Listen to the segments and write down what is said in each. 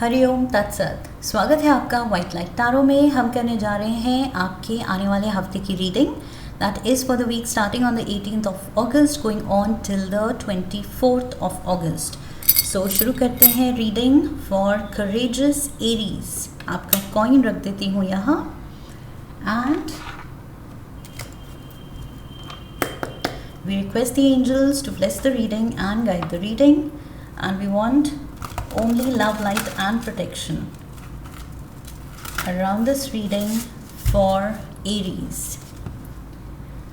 हरिओम तत्सत। स्वागत है आपका वाइट लाइट टैरो में। हम करने जा रहे हैं आपके आने वाले हफ्ते की reading, that is for the week starting on the 18th of August going on till the 24th of August. So शुरू करते हैं रीडिंग फॉर करेजियस एरीज। आपका कॉइन रख देती हूँ यहाँ and we request the angels to bless the reading and guide the reading, and we want only love, light and protection around this reading for Aries.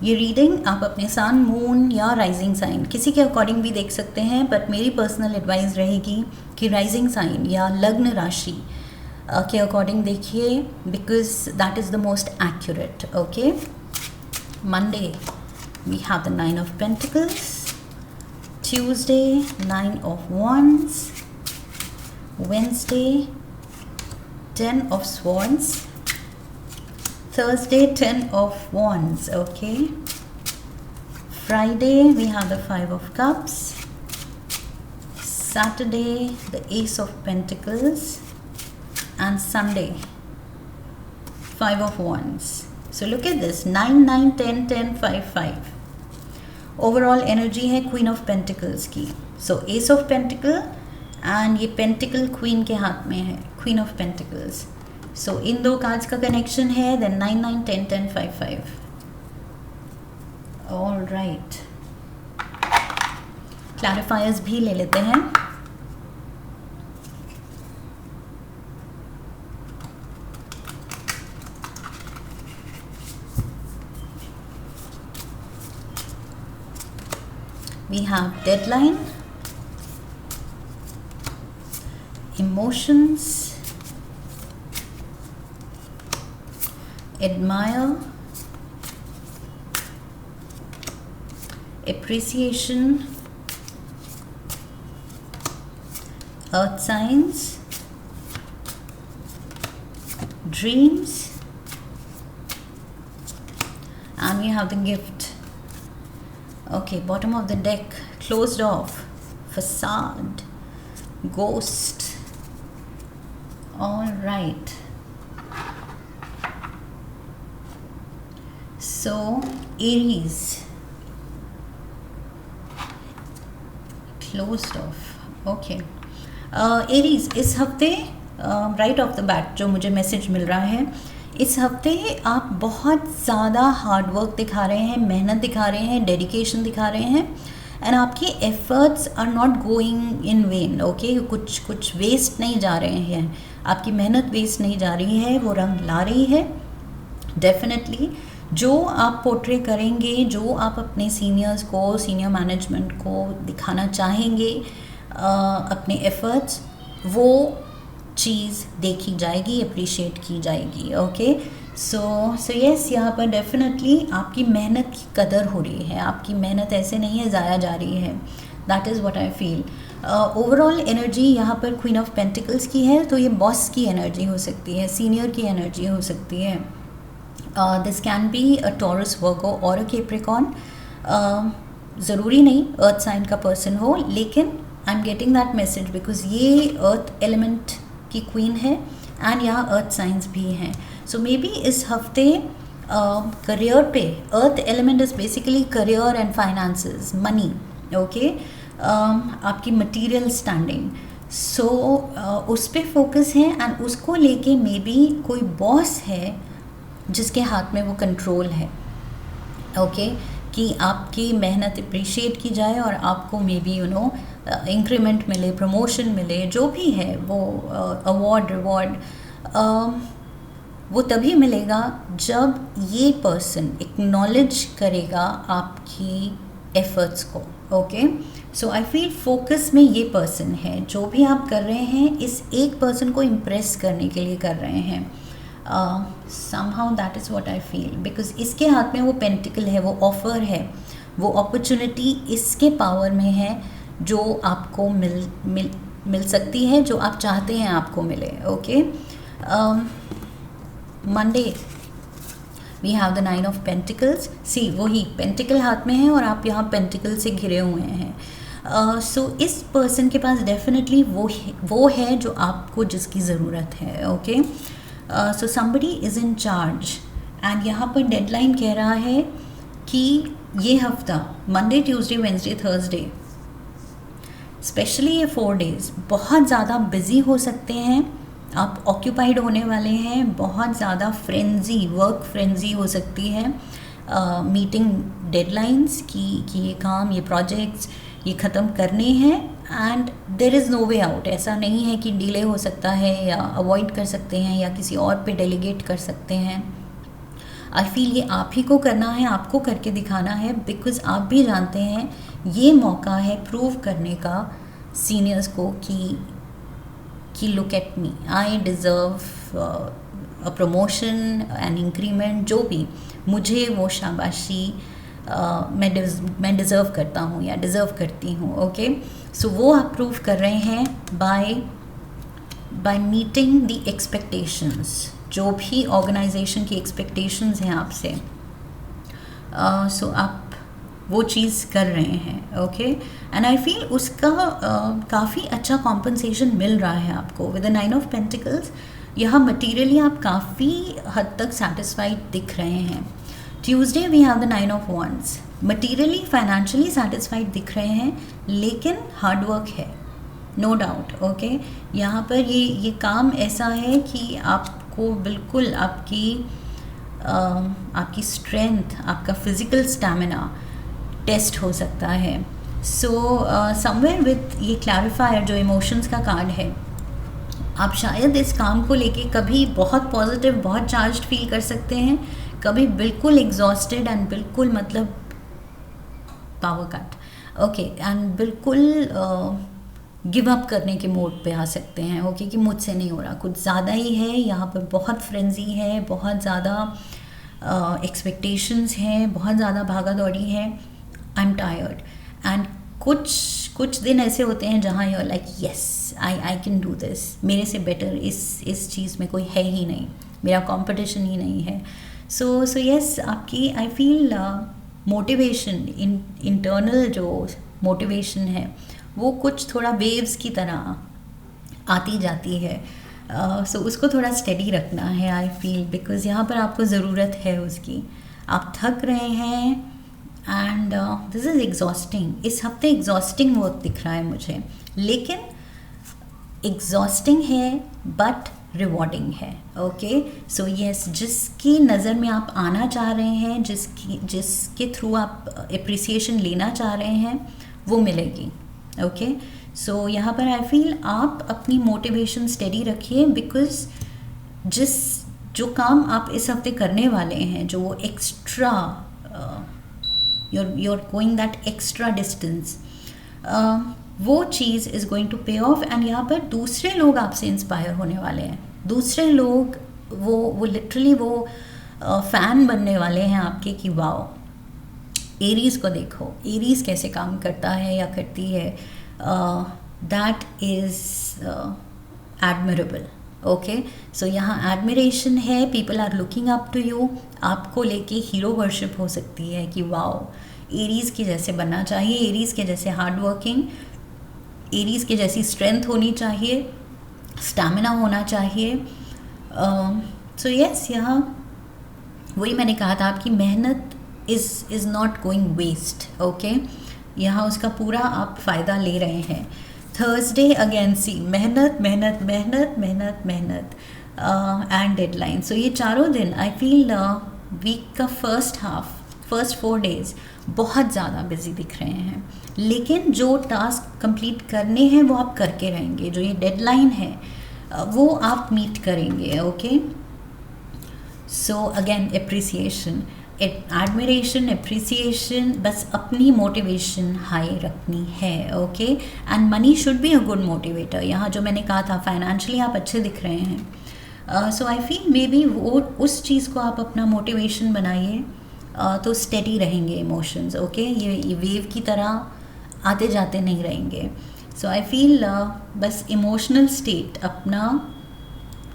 ये reading आप अपने सन, moon या rising sign किसी के अकॉर्डिंग भी देख सकते हैं, बट मेरी पर्सनल एडवाइस रहेगी कि राइजिंग साइन या लग्न राशि के अकॉर्डिंग देखिए, because that is the most accurate. Okay, Monday we have the 9 of Pentacles, Tuesday 9 of Wands, Wednesday 10 of Swords, Thursday 10 of Wands. Okay, Friday we have the 5 of Cups, Saturday the Ace of Pentacles, and Sunday 5 of Wands. So look at this, 9 9 10 10 5 5. Overall energy है queen of pentacles की. सो S of pentacle and ये pentacle queen के हाथ में है, queen of pentacles. सो इन दो cards का connection है. देन 9 9 10 10 5 5. ऑल राइट, क्लैरिफायर्स भी ले लेते हैं. We have deadline, emotions, admire, appreciation, earth signs, dreams, and we have the gift. Okay, bottom of the deck, closed off, facade, ghost. All right. So, Aries, closed off. Okay. Aries, इस हफ्ते right off the bat जो मुझे message मिल रहा है, इस हफ्ते आप बहुत ज़्यादा हार्ड वर्क दिखा रहे हैं, मेहनत दिखा रहे हैं, डेडिकेशन दिखा रहे हैं, एंड आपके efforts are not going in vain. Okay, कुछ वेस्ट नहीं जा रहे हैं, आपकी मेहनत वेस्ट नहीं जा रही है, वो रंग ला रही है. डेफिनेटली जो आप पोर्ट्रे करेंगे, जो आप अपने सीनियर्स को, सीनियर मैनेजमेंट को दिखाना चाहेंगे अपने एफर्ट्स, वो चीज़ देखी जाएगी, अप्रिशिएट की जाएगी. ओके, सो यस, यहाँ पर डेफिनेटली आपकी मेहनत की कदर हो रही है, आपकी मेहनत ऐसे नहीं है ज़ाया जा रही है. That is what I feel. Overall energy यहाँ पर क्वीन ऑफ पेंटिकल्स की है, तो ये बॉस की एनर्जी हो सकती है, सीनियर की एनर्जी हो सकती है. This can be a Taurus, Virgo और अ कैप्रिकॉर्न. ज़रूरी नहीं अर्थ साइन का पर्सन हो, लेकिन I am getting that message because ये अर्थ एलिमेंट की क्वीन है एंड यहाँ अर्थ साइंस भी हैं. सो मे बी इस हफ्ते करियर पे, earth element is basically career and finances, money. Okay, आपकी मटेरियल स्टैंडिंग. सो उस पे फोकस है एंड उसको लेके मे बी कोई बॉस है जिसके हाथ में वो कंट्रोल है. ओके, कि आपकी मेहनत अप्रिशिएट की जाए और आपको मे बी इंक्रीमेंट मिले, प्रमोशन मिले, जो भी है वो अवार्ड, रिवॉर्ड, वो तभी मिलेगा जब ये पर्सन एक्नॉलेज करेगा आपकी एफर्ट्स को. Okay, so I feel focus में ये पर्सन है. जो भी आप कर रहे हैं, इस एक पर्सन को इम्प्रेस करने के लिए कर रहे हैं. somehow that is what I feel, because इसके हाथ में वो पेंटिकल है, वो ऑफर है, वो अपॉर्चुनिटी इसके पावर में है जो आपको मिल सकती है, जो आप चाहते हैं आपको मिले. Okay, Monday we have the 9 of Pentacles. See वही पेंटिकल हाथ में है और आप यहाँ पेंटिकल से घिरे हुए हैं. सो इस पर्सन के पास डेफिनेटली वो है जो आपको जिसकी ज़रूरत है. Okay, so somebody is in charge and यहाँ पर डेडलाइन कह रहा है कि ये हफ्ता Monday Tuesday Wednesday Thursday specially ये 4 डेज़ बहुत ज़्यादा बिजी हो सकते हैं. आप ऑक्यूपाइड होने वाले हैं. बहुत ज़्यादा फ्रेंजी, वर्क फ्रेंजी हो सकती है. मीटिंग डेडलाइंस कि ये काम, ये प्रोजेक्ट्स ये ख़त्म करने हैं and there is no way out. ऐसा नहीं है कि डिले हो सकता है या अवॉइड कर सकते हैं या किसी और पे डेलीगेट कर सकते हैं. आई फील ये आप ही को करना है, आपको करके दिखाना है, बिकॉज़ आप भी जानते हैं ये मौका है प्रूव करने का सीनियर्स को कि look at me, I deserve a promotion, an increment, जो भी मुझे वो शाबाशी मैं डिज़र्व करता हूँ या डिज़र्व करती हूँ. ओके, सो वो आप प्रूव कर रहे हैं बाय मीटिंग द एक्सपेक्टेशंस. जो भी ऑर्गेनाइजेशन की एक्सपेक्टेशंस हैं आपसे, सो आप वो चीज़ कर रहे हैं. ओके, एंड आई फील उसका काफ़ी अच्छा कॉम्पनसेशन मिल रहा है आपको विद द 9 ऑफ पेंटिकल्स. यहाँ मटीरियली आप काफ़ी हद तक सेटिस्फाइड दिख रहे हैं. Tuesday we have the 9 of wands. Materially financially satisfied दिख रहे हैं, लेकिन हार्डवर्क है, नो डाउट. ओके, यहाँ पर ये काम ऐसा है कि आपको बिल्कुल आपकी स्ट्रेंथ, आपका फिज़िकल स्टैमिना टेस्ट हो सकता है. सो समवेयर विथ ये क्लैरिफायर जो इमोशंस का कार्ड है, आप शायद इस काम को लेके कभी बहुत पॉजिटिव, बहुत चार्ज्ड फील कर सकते हैं, कभी बिल्कुल एग्जॉस्टेड एंड बिल्कुल मतलब पावर कट. ओके, एंड बिल्कुल गिव अप करने के मोड पे आ सकते हैं. ओके, कि मुझसे नहीं हो रहा, कुछ ज़्यादा ही है, यहाँ पर बहुत फ्रेंजी है, बहुत ज़्यादा एक्सपेक्टेशंस हैं, बहुत ज़्यादा भागा दौड़ी है. आई एम टायर्ड एंड कुछ दिन ऐसे होते हैं जहाँ you are like yes I can do this, मेरे से बेटर इस चीज़ में कोई है ही नहीं, मेरा कंपटीशन ही नहीं है. सो यस, आपकी आई फील मोटिवेशन, इंटरनल जो मोटिवेशन है वो कुछ थोड़ा वेव्स की तरह आती जाती है. सो उसको थोड़ा स्टेडी रखना है आई फील, बिकॉज़ यहाँ पर आपको ज़रूरत है उसकी. आप थक रहे हैं एंड दिस इज़ एग्जॉस्टिंग. इस हफ्ते एग्जॉस्टिंग वर्क दिख रहा है मुझे, लेकिन एग्जॉस्टिंग है बट रिवॉर्डिंग है. ओके, सो यस, जिसकी नज़र में आप आना चाह रहे हैं, जिसके थ्रू आप अप्रिसिएशन लेना चाह रहे हैं, वो मिलेगी. ओके, सो यहाँ पर आई फील आप अपनी मोटिवेशन स्टेडी रखिए, बिकॉज जो काम आप इस हफ्ते करने वाले हैं, जो वो extra you're going that extra distance, वो चीज़ इज़ गोइंग टू पे ऑफ. एंड यहाँ पर दूसरे लोग आपसे इंस्पायर होने वाले हैं. दूसरे लोग वो लिटरली वो फ़ैन बनने वाले हैं आपके कि वाओ, एरीज़ को देखो, एरीज़ कैसे काम करता है या करती है. That is admirable. Okay, so यहाँ एडमिरेशन है, people are looking up to you. आपको लेके हीरो वर्शिप हो सकती है कि वाओ, एरीज़ के जैसे बनना चाहिए, एरीज़ के जैसे हार्ड वर्किंग, एरीज़ के जैसी स्ट्रेंथ होनी चाहिए, स्टैमिना होना चाहिए. सो यस, यहाँ वही मैंने कहा था, आपकी मेहनत is not going waste. Okay, यहाँ उसका पूरा आप फ़ायदा ले रहे हैं. थर्सडे अगेन सी मेहनत मेहनत मेहनत मेहनत मेहनत एंड डेडलाइन. सो ये चारों दिन आई फील वीक का फर्स्ट 4 डेज़ बहुत ज़्यादा बिजी दिख रहे हैं, लेकिन जो टास्क कंप्लीट करने हैं वो आप करके रहेंगे. जो ये डेडलाइन है वो आप मीट करेंगे. Okay, so again appreciation, admiration, appreciation, बस अपनी मोटिवेशन हाई रखनी है. Okay, and money should be a good motivator. यहाँ जो मैंने कहा था, फाइनेंशियली आप अच्छे दिख रहे हैं. सो आई फील मे बी वो उस चीज़ को आप अपना मोटिवेशन बनाइए, तो स्टेडी रहेंगे इमोशंस. ओके, ये वेव की तरह आते जाते नहीं रहेंगे. सो आई फील बस इमोशनल स्टेट, अपना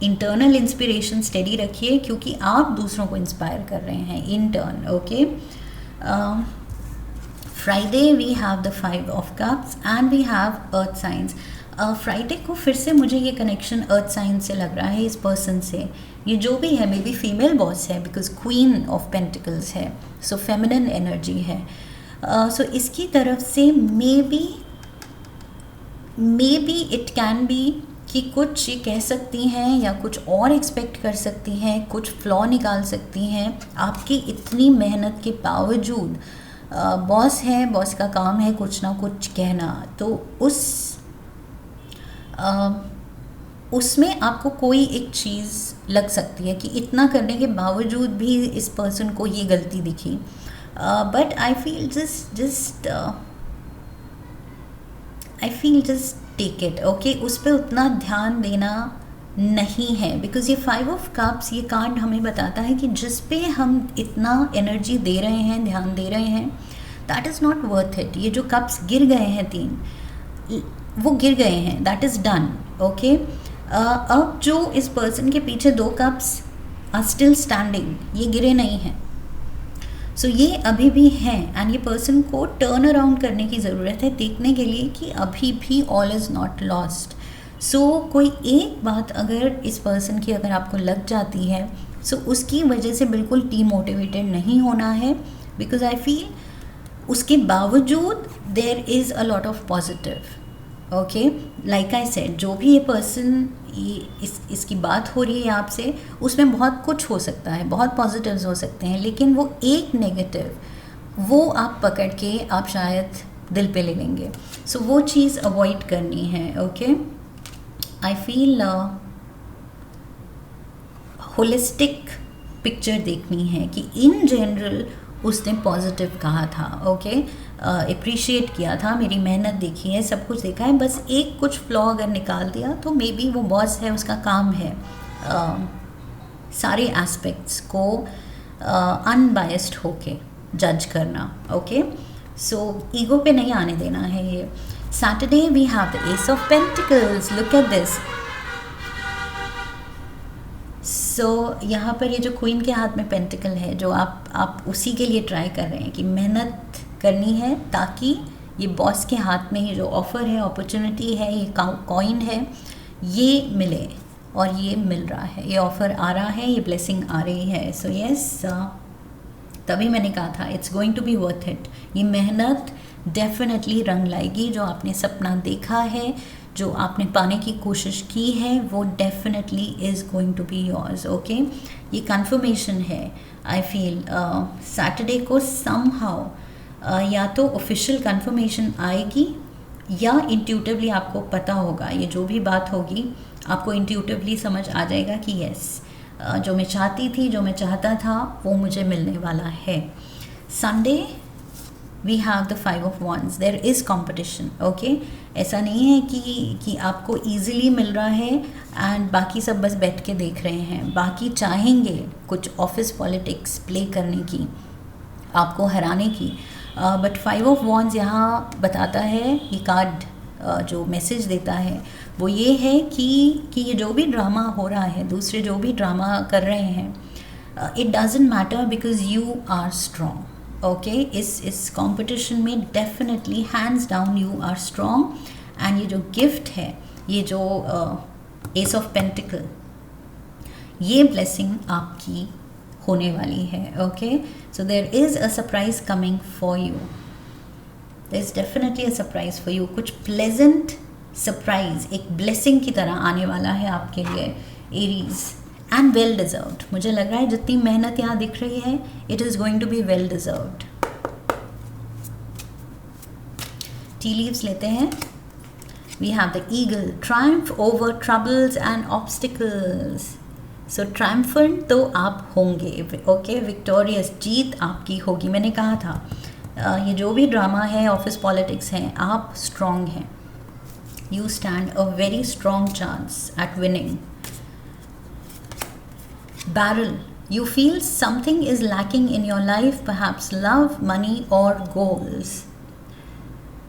इंटरनल इंस्पिरेशन स्टेडी रखिए, क्योंकि आप दूसरों को इंस्पायर कर रहे हैं in turn. Okay, Friday we have the 5 of Cups and we have earth science. Friday को फिर से मुझे ये कनेक्शन अर्थ साइंस से लग रहा है इस पर्सन से। ये जो भी है मे बी फीमेल बॉस है बिकॉज क्वीन ऑफ पेंटिकल्स है, सो फेमिनिन एनर्जी है। सो इसकी तरफ से may be it can be कि कुछ ये कह सकती हैं या कुछ और एक्सपेक्ट कर सकती हैं, कुछ फ्लॉ निकाल सकती हैं आपकी इतनी मेहनत के बावजूद। बॉस है, बॉस का काम है कुछ ना कुछ कहना, तो उसमें आपको कोई एक चीज़ लग सकती है कि इतना करने के बावजूद भी इस पर्सन को ये गलती दिखी। But I feel just take it, okay. उस पर उतना ध्यान देना नहीं है बिकॉज ये 5 of Cups ये कार्ड हमें बताता है कि जिस पे हम इतना एनर्जी दे रहे हैं, ध्यान दे रहे हैं, that is not worth it. ये जो कप्स गिर गए हैं 3 वो गिर गए हैं, दैट इज़ डन, ओके। अब जो इस पर्सन के पीछे 2 कप्स आर स्टिल स्टैंडिंग, ये गिरे नहीं हैं। सो ये अभी भी हैं एंड ये पर्सन को टर्न अराउंड करने की ज़रूरत है, देखने के लिए कि अभी भी ऑल इज़ नॉट लॉस्ट। सो कोई एक बात अगर इस पर्सन की अगर आपको लग जाती है, सो उसकी वजह से बिल्कुल डीमोटिवेटेड नहीं होना है बिकॉज आई फील उसके बावजूद there is a lot of positive, okay. Like I said, जो भी ये पर्सन इसकी बात हो रही है आपसे, उसमें बहुत कुछ हो सकता है, बहुत पॉजिटिव्स हो सकते हैं, लेकिन वो एक नेगेटिव वो आप पकड़ के आप शायद दिल पे ले लेंगे। सो वो चीज़ अवॉइड करनी है, okay. I feel holistic picture देखनी है कि इन जनरल उसने पॉजिटिव कहा था, ओके। अप्रिशिएट किया था, मेरी मेहनत देखी है, सब कुछ देखा है, बस एक कुछ फ्लॉ अगर निकाल दिया तो मे बी वो बॉस है, उसका काम है सारे एस्पेक्ट्स को अनबायस्ड होके जज करना, ओके। सो ईगो पे नहीं आने देना है ये। Saturday we have the ace of pentacles, look at this. So यहाँ पर ये जो क्वीन के हाथ में पेंटिकल है, जो आप उसी के लिए ट्राई कर रहे हैं कि मेहनत करनी है ताकि ये बॉस के हाथ में ये जो ऑफ़र है, अपॉर्चुनिटी है, ये कॉइन है, ये मिले और ये मिल रहा है, ये ऑफ़र आ रहा है, ये ब्लेसिंग आ रही है। सो यस, तभी मैंने कहा था it's going to be worth it. ये मेहनत डेफिनेटली रंग लाएगी। जो आपने सपना देखा है, जो आपने पाने की कोशिश की है, वो definitely is going to be yours, okay. ये कंफर्मेशन है। आई फील सैटरडे को समहाउ या तो ऑफिशियल कंफर्मेशन आएगी या इंट्यूटिवली आपको पता होगा, ये जो भी बात होगी आपको इंट्यूटिवली समझ आ जाएगा कि यस, जो मैं चाहती थी, जो मैं चाहता था, वो मुझे मिलने वाला है। Sunday we have the 5 of Wands, there is competition, okay. ऐसा नहीं है कि आपको ईजिली मिल रहा है एंड बाकी सब बस बैठ के देख रहे हैं। बाकी चाहेंगे कुछ ऑफिस पॉलिटिक्स प्ले करने की, आपको हराने की, बट 5 of Wands यहाँ बताता है, ये कार्ड जो मैसेज देता है वो ये है कि ये जो भी ड्रामा हो रहा है, दूसरे जो भी ड्रामा कर रहे हैं, it doesn't matter because you are strong, okay. इस कंपटीशन में definitely hands down you are strong. And ये जो गिफ्ट है, ये जो एस ऑफ पेंटिकल, ये ब्लेसिंग आपकी होने वाली है, okay. So there is a surprise coming for you, there is definitely a surprise for you. कुछ प्लेजेंट सरप्राइज एक ब्लेसिंग की तरह आने वाला है आपके लिए, एरीज, एंड वेल डिजर्व्ड। मुझे लग रहा है जितनी मेहनत यहाँ दिख रही है, it is going to be well deserved. Tea leaves लेते हैं। We have the eagle, triumph over troubles and obstacles. So triumphant तो आप होंगे, ओके। विक्टोरियस, जीत आपकी होगी। मैंने कहा था ये जो भी ड्रामा है, ऑफिस पॉलिटिक्स हैं, आप स्ट्रॉन्ग हैं। You stand a very strong chance at winning. Barrel, you feel something is lacking in your life, perhaps love, money or goals.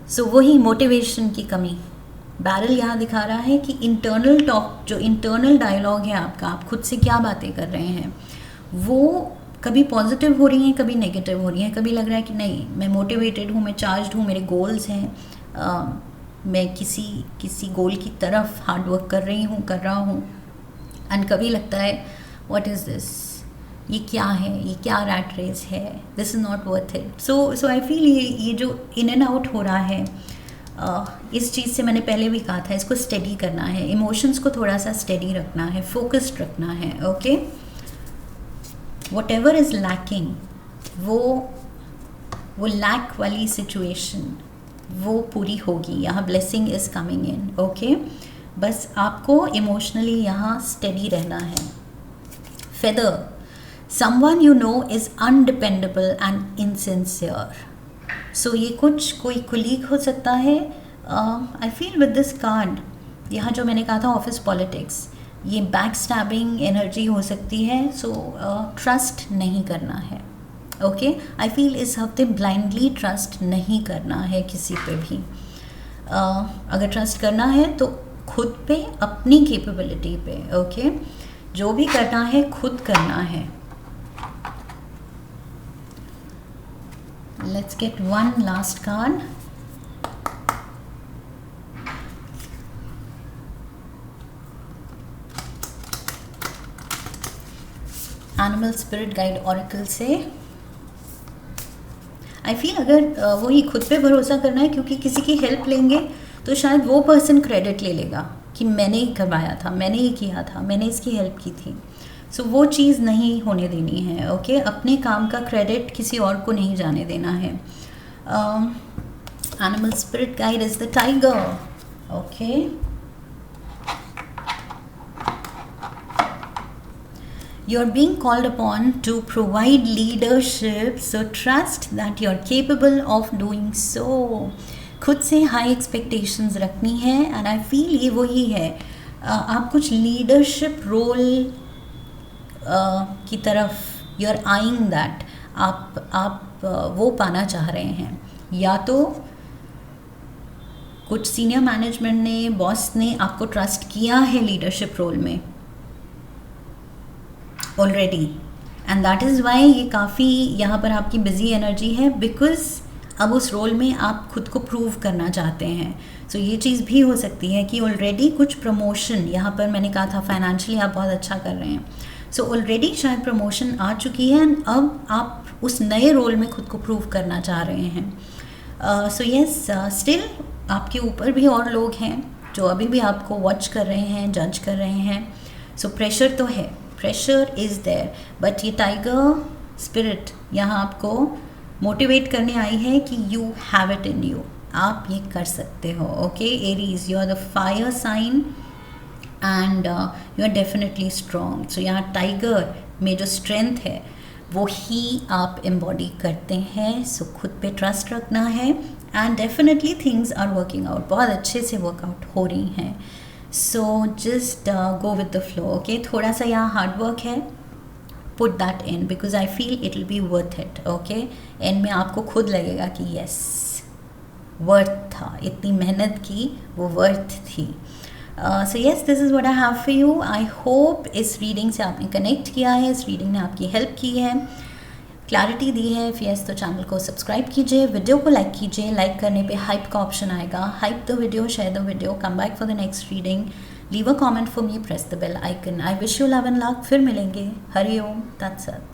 So वही मोटिवेशन की कमी। बैरल यहाँ दिखा रहा है कि इंटरनल टॉक, जो इंटरनल डायलॉग है आपका, आप खुद से क्या बातें कर रहे हैं, वो कभी पॉजिटिव हो रही हैं, कभी नेगेटिव हो रही हैं। कभी लग रहा है कि नहीं, मैं मोटिवेटेड हूँ, मैं चार्ज्ड हूँ, मेरे गोल्स हैं, मैं किसी गोल की तरफ हार्ड वर्क कर रहा हूँ। एंड कभी लगता है व्हाट इज़ दिस, ये क्या है, ये क्या रैट रेस है, this is not worth it. So I feel ये जो इन एंड आउट हो रहा है, इस चीज़ से मैंने पहले भी कहा था, इसको स्टेडी करना है, इमोशंस को थोड़ा सा स्टेडी रखना है, फोकस्ड रखना है। Okay, whatever is lacking, वो लैक वाली सिचुएशन वो पूरी होगी, यहाँ blessing is coming in. Okay, बस आपको इमोशनली यहाँ स्टेडी रहना है। Feather, someone you know is undependable and insincere. So ये कोई कुलीग हो सकता है। I feel with this card, यहाँ जो मैंने कहा था ऑफिस पॉलिटिक्स, ये बैक स्टैबिंग एनर्जी हो सकती है। सो ट्रस्ट नहीं करना है। ओके, आई फील इस हफ्ते ब्लाइंडली ट्रस्ट नहीं करना है किसी पे भी। अगर ट्रस्ट करना है तो खुद पे, अपनी कैपेबिलिटी पे। ओके, जो भी करना है खुद करना है। Let's get one last card. Animal spirit guide oracle से आई फील अगर वही खुद पे भरोसा करना है, क्योंकि किसी की हेल्प लेंगे तो शायद वो पर्सन क्रेडिट ले लेगा कि मैंने ही करवाया था, मैंने ही किया था, मैंने इसकी हेल्प की थी। सो वो चीज़ नहीं होने देनी है। ओके, अपने काम का क्रेडिट किसी और को नहीं जाने देना है। Animal spirit guide is the tiger. Okay, you are being called upon to provide leadership, so trust that you are capable of doing so. खुद से हाई एक्सपेक्टेशंस रखनी है। एंड आई फील ये वही है, आप कुछ लीडरशिप रोल की तरफ यू आर आइंग दैट, आप वो पाना चाह रहे हैं। या तो कुछ सीनियर मैनेजमेंट ने, बॉस ने आपको ट्रस्ट किया है लीडरशिप रोल में already, and that is why ये काफ़ी यहाँ पर आपकी बिजी एनर्जी है, बिकॉज अब उस रोल में आप खुद को प्रूव करना चाहते हैं। सो ये चीज़ भी हो सकती है कि ऑलरेडी कुछ प्रमोशन, यहाँ पर मैंने कहा था फाइनेंशियली आप बहुत अच्छा कर रहे हैं, सो ऑलरेडी शायद प्रमोशन आ चुकी है एंड अब आप उस नए रोल में खुद को प्रूव करना चाह रहे हैं। सो येस, स्टिल आपके ऊपर भी और लोग हैं जो अभी भी आपको वॉच कर रहे हैं, जज कर रहे हैं। सो प्रेशर तो है, प्रेशर इज़ देयर, बट ये टाइगर स्पिरिट यहाँ आपको मोटिवेट करने आई है कि you have it in you, आप ये कर सकते हो। Okay Aries, you are the fire sign and you are definitely strong. So यहाँ टाइगर में जो स्ट्रेंथ है वो ही आप एम्बॉडी करते हैं। सो खुद पे ट्रस्ट रखना है and definitely things are working out, बहुत अच्छे से वर्कआउट हो रही हैं। So just go with the flow. Okay, थोड़ा सा यहाँ हार्ड वर्क है, put that in because I feel it will be worth it. Okay, and में आपको खुद लगेगा कि यस वर्थ था, इतनी मेहनत की वो वर्थ थी। So yes, this is what I have for you. I hope इस रीडिंग से आपने कनेक्ट किया है, इस रीडिंग ने आपकी हेल्प की है, क्लैरिटी दी है। इफ यस तो चैनल को सब्सक्राइब कीजिए, वीडियो को लाइक कीजिए, लाइक करने पे हाइप का ऑप्शन आएगा, hype the video, share the video, come back for the next reading, leave a comment for me, press the bell icon. I wish you love and luck. फिर मिलेंगे। Hari Om, that's it.